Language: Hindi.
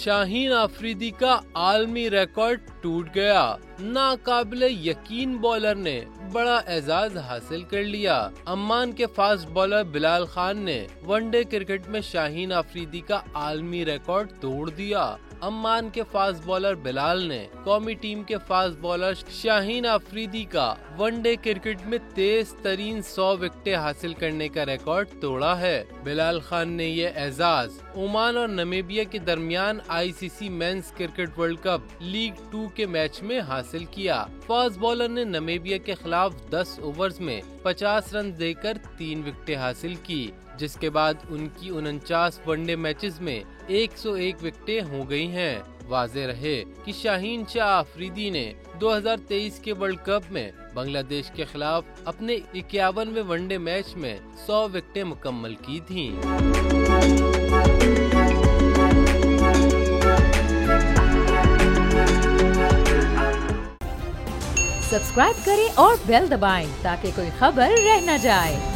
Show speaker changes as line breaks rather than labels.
शाहीन आफरीदी का आलमी रिकॉर्ड टूट गया। नाकाबिले यकीन बॉलर ने बड़ा एजाज हासिल कर लिया। अम्मान के फास्ट बॉलर बिलाल खान ने वनडे क्रिकेट में शाहीन आफरीदी का आलमी रिकॉर्ड तोड़ दिया। अम्मान के फास्ट बॉलर बिलाल ने कौमी टीम के फास्ट बॉलर शाहीन आफरीदी का वनडे क्रिकेट में तेज तरीन 100 विकेटें हासिल करने का रिकॉर्ड तोड़ा है। बिलाल खान ने ये एजाज ओमान और नामीबिया के दरमियान ICC men's cricket world cup league 2 के मैच में हासिल किया। फास्ट बॉलर ने नामीबिया के खिलाफ 10 ओवर्स में 50 रन देकर 3 विकेटें हासिल की, जिसके बाद उनकी 49 वनडे मैचेस में 101 विकेटें हो गई हैं। वाज़ेह रहे कि शाहीन शाह आफरीदी ने 2023 के वर्ल्ड कप में बांग्लादेश के खिलाफ अपने 51वें वनडे मैच में 100 विकेटें मुकम्मल की थीं।
सब्सक्राइब करें और बेल दबाएं ताकि कोई खबर रह न जाए।